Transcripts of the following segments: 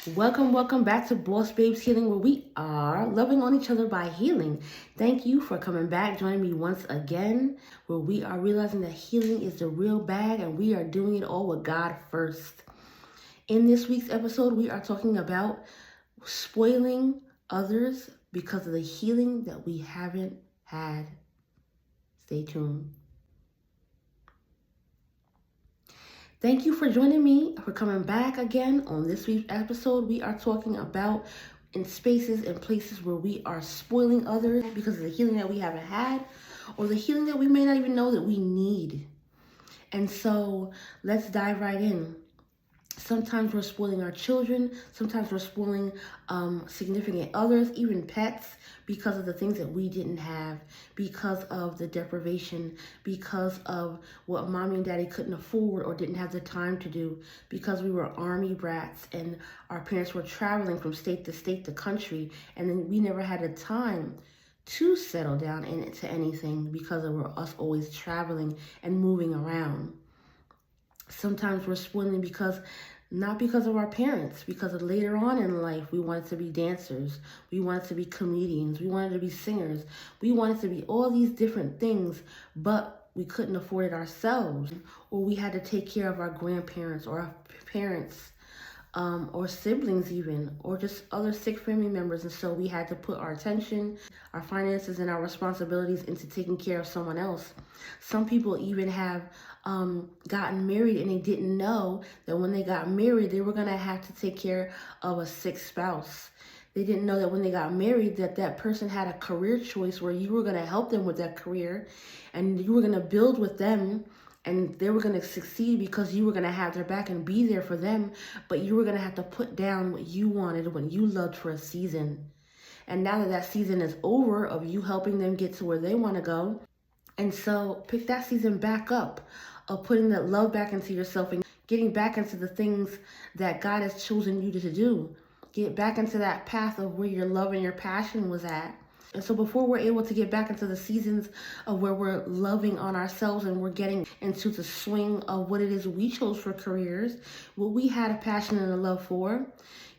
Welcome back to Boss Babes Healing, where we are loving on each other by healing. Thank you for coming back, joining me once again, where we are realizing that healing is the real bag and we are doing it all with God first. In this week's episode, we are talking about spoiling others because of the healing that we haven't had. Stay tuned. Thank you for joining me, for coming back again. On this week's episode, we are talking about in spaces and places where we are spoiling others because of the healing that we haven't had or the healing that we may not even know that we need. And so let's dive right in. Sometimes we're spoiling our children. Sometimes we're spoiling significant others, even pets, because of the things that we didn't have, because of the deprivation, because of what mommy and daddy couldn't afford or didn't have the time to do, because we were army brats and our parents were traveling from state to state to country, and then we never had the time to settle down into anything because of us always traveling and moving around. Sometimes we're spoiling not because of our parents, because of later on in life, we wanted to be dancers, we wanted to be comedians, we wanted to be singers, we wanted to be all these different things, but we couldn't afford it ourselves, or we had to take care of our grandparents or our parents, or siblings even, or just other sick family members. And so we had to put our attention, our finances, and our responsibilities into taking care of someone else. Some people even have gotten married and they didn't know that when they got married, they were going to have to take care of a sick spouse. They didn't know that when they got married that person had a career choice where you were going to help them with that career and you were going to build with them. And they were going to succeed because you were going to have their back and be there for them. But you were going to have to put down what you wanted, what you loved for a season. And now that season is over of you helping them get to where they want to go. And so pick that season back up of putting that love back into yourself and getting back into the things that God has chosen you to do. Get back into that path of where your love and your passion was at. And so before we're able to get back into the seasons of where we're loving on ourselves and we're getting into the swing of what it is we chose for careers, what we had a passion and a love for,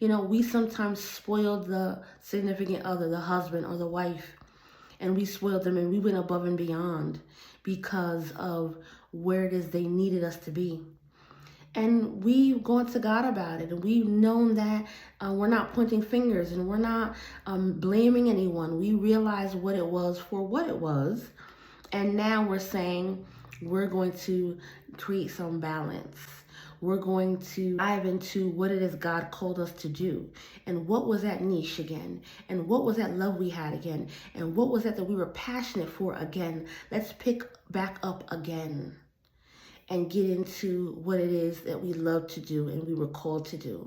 we sometimes spoiled the significant other, the husband or the wife, and we spoiled them and we went above and beyond because of where it is they needed us to be. And we've gone to God about it, and we've known that we're not pointing fingers and we're not blaming anyone. We realized what it was for what it was, and now we're saying we're going to create some balance. We're going to dive into what it is God called us to do, and what was that niche again, and what was that love we had again, and what was that we were passionate for again. Let's pick back up again and get into what it is that we love to do and we were called to do,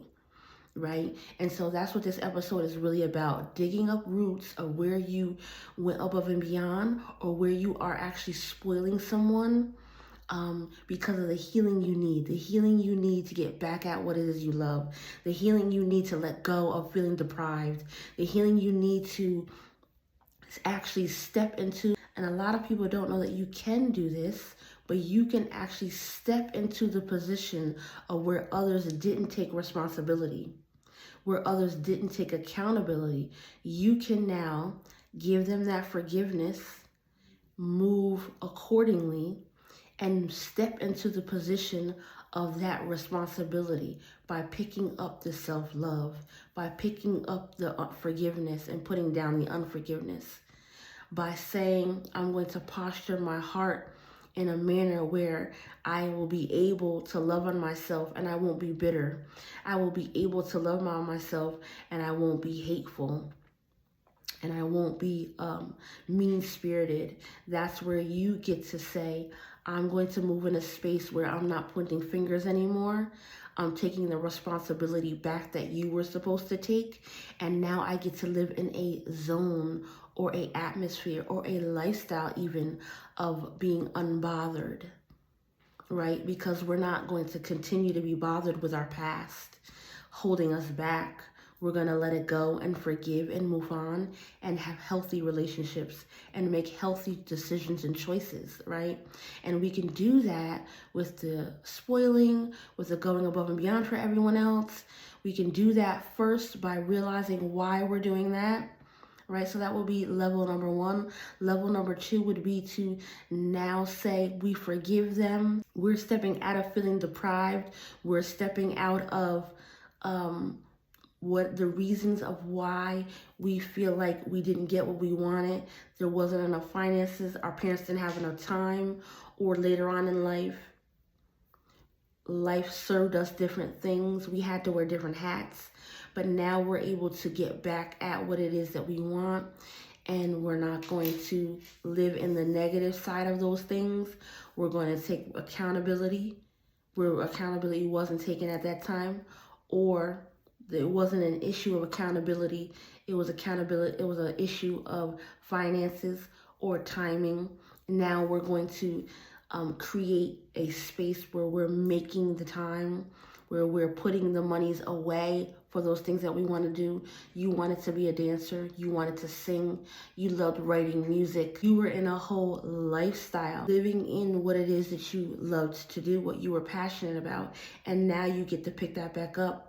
right? And so that's what this episode is really about, digging up roots of where you went above and beyond or where you are actually spoiling someone because of the healing you need to get back at what it is you love, the healing you need to let go of feeling deprived, the healing you need to actually step into. And a lot of people don't know that you can do this, but you can actually step into the position of where others didn't take responsibility, where others didn't take accountability. You can now give them that forgiveness, move accordingly, and step into the position of that responsibility by picking up the self-love, by picking up the forgiveness and putting down the unforgiveness, by saying, I'm going to posture my heart in a manner where I will be able to love on myself and I won't be bitter. I will be able to love on myself and I won't be hateful. And I won't be mean-spirited. That's where you get to say, I'm going to move in a space where I'm not pointing fingers anymore. I'm taking the responsibility back that you were supposed to take. And now I get to live in a zone or a atmosphere or a lifestyle even of being unbothered, right? Because we're not going to continue to be bothered with our past, holding us back. We're going to let it go and forgive and move on and have healthy relationships and make healthy decisions and choices, right? And we can do that with the spoiling, with the going above and beyond for everyone else. We can do that first by realizing why we're doing that, right? So that would be level number one. Level number two would be to now say we forgive them. We're stepping out of feeling deprived. We're stepping out of what the reasons of why we feel like we didn't get what we wanted. There wasn't enough finances, our parents didn't have enough time, or later on in life served us different things. We had to wear different hats, but now we're able to get back at what it is that we want, and we're not going to live in the negative side of those things. We're going to take accountability where accountability wasn't taken at that time, or it wasn't an issue of accountability. It was accountability. It was an issue of finances or timing. Now we're going to create a space where we're making the time, where we're putting the monies away for those things that we want to do. You wanted to be a dancer. You wanted to sing. You loved writing music. You were in a whole lifestyle, living in what it is that you loved to do, what you were passionate about. And now you get to pick that back up.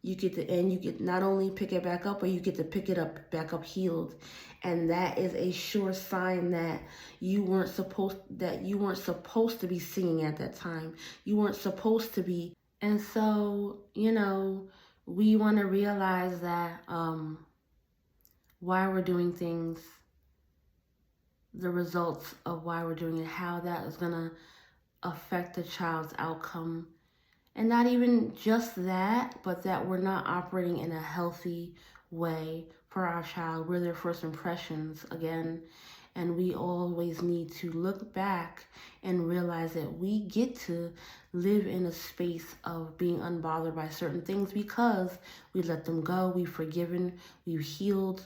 You get not only pick it back up, but you get to pick it up back up healed. And that is a sure sign that you weren't supposed to be singing at that time. You weren't supposed to be. And so, we want to realize that why we're doing things, the results of why we're doing it, how that is going to affect the child's outcome. And not even just that, but that we're not operating in a healthy way for our child. We're their first impressions again. And we always need to look back and realize that we get to live in a space of being unbothered by certain things because we let them go, we've forgiven, we've healed.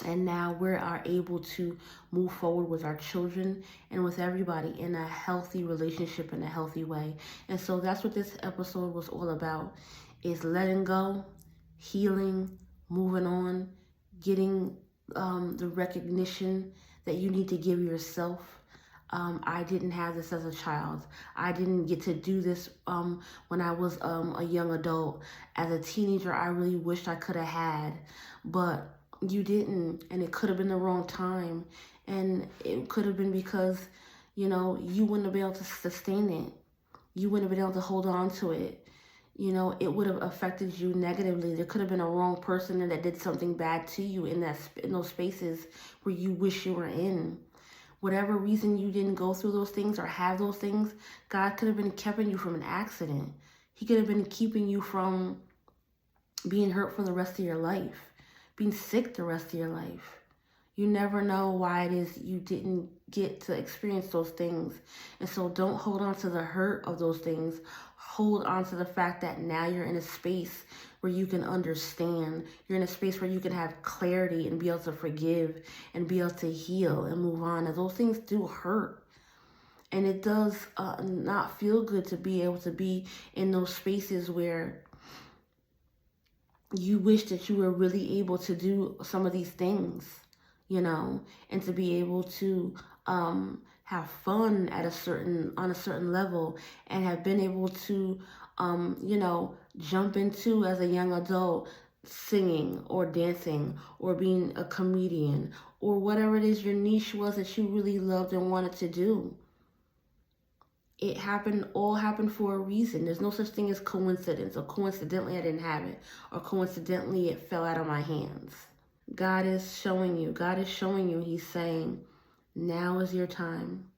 And now we are able to move forward with our children and with everybody in a healthy relationship in a healthy way. And so that's what this episode was all about, is letting go, healing, moving on, getting the recognition that you need to give yourself. I didn't have this as a child. I didn't get to do this when I was a young adult. As a teenager, I really wished I could have had, but you didn't, and it could have been the wrong time, and it could have been because, you wouldn't have been able to sustain it. You wouldn't have been able to hold on to it. It would have affected you negatively. There could have been a wrong person that did something bad to you in those spaces where you wish you were in. Whatever reason you didn't go through those things or have those things, God could have been keeping you from an accident. He could have been keeping you from being hurt for the rest of your life, being sick the rest of your life. You never know why it is you didn't get to experience those things. And so don't hold on to the hurt of those things. Hold on to the fact that now you're in a space where you can understand. You're in a space where you can have clarity and be able to forgive and be able to heal and move on. And those things do hurt. And it does not feel good to be able to be in those spaces where you wish that you were really able to do some of these things, and to be able to have fun on a certain level, and have been able to, jump into as a young adult singing or dancing or being a comedian or whatever it is your niche was that you really loved and wanted to do. It all happened for a reason. There's no such thing as coincidence, or coincidentally I didn't have it, or coincidentally it fell out of my hands. God is showing you, he's saying, now is your time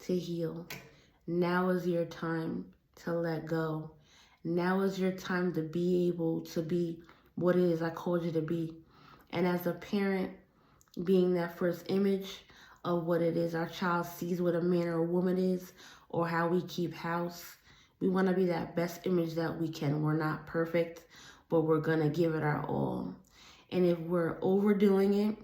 to heal. Now is your time to let go. Now is your time to be able to be what it is I called you to be. And as a parent, being that first image of what it is our child sees what a man or a woman is, or how we keep house, we want to be that best image that we can. We're not perfect, but we're going to give it our all. And if we're overdoing it,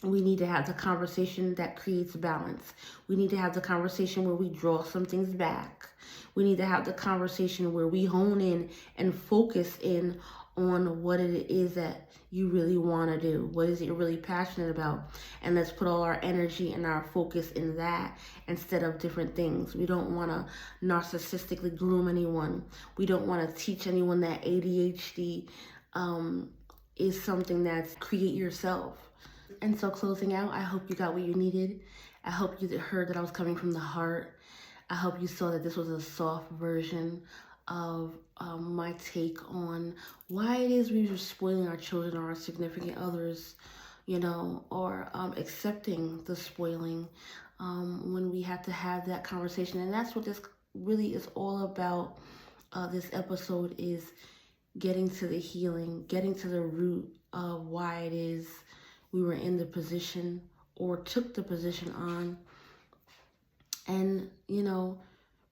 we need to have the conversation that creates balance. We need to have the conversation where we draw some things back. We need to have the conversation where we hone in and focus in on what it is that you really want to do. What is it you're really passionate about? And let's put all our energy and our focus in that instead of different things. We don't want to narcissistically groom anyone. We don't want to teach anyone that ADHD is something that's create yourself. And so closing out, I hope you got what you needed. I hope you heard that I was coming from the heart. I hope you saw that this was a soft version of my take on why it is we are spoiling our children or our significant others, or accepting the spoiling when we have to have that conversation. And that's what this really is all about. This episode is getting to the healing, getting to the root of why it is we were in the position or took the position on. And,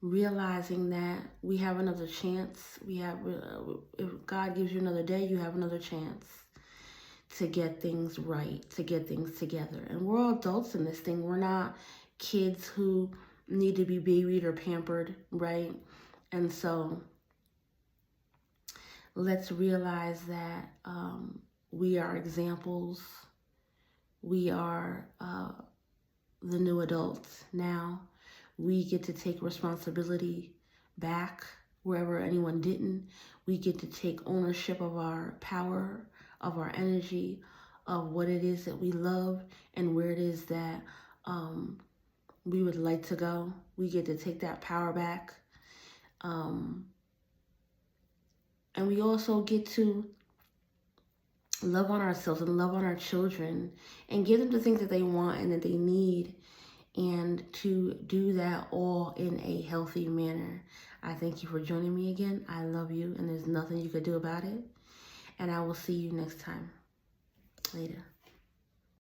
realizing that we have another chance. If God gives you another day, you have another chance to get things right, to get things together. And we're all adults in this thing. We're not kids who need to be babied or pampered, right? And so let's realize that we are examples. We are the new adults now. We get to take responsibility back wherever anyone didn't. We get to take ownership of our power, of our energy, of what it is that we love and where it is that we would like to go. We get to take that power back. And we also get to love on ourselves and love on our children and give them the things that they want and that they need, and to do that all in a healthy manner. I thank you for joining me again. I love you, and there's nothing you could do about it. And I will see you next time. Later.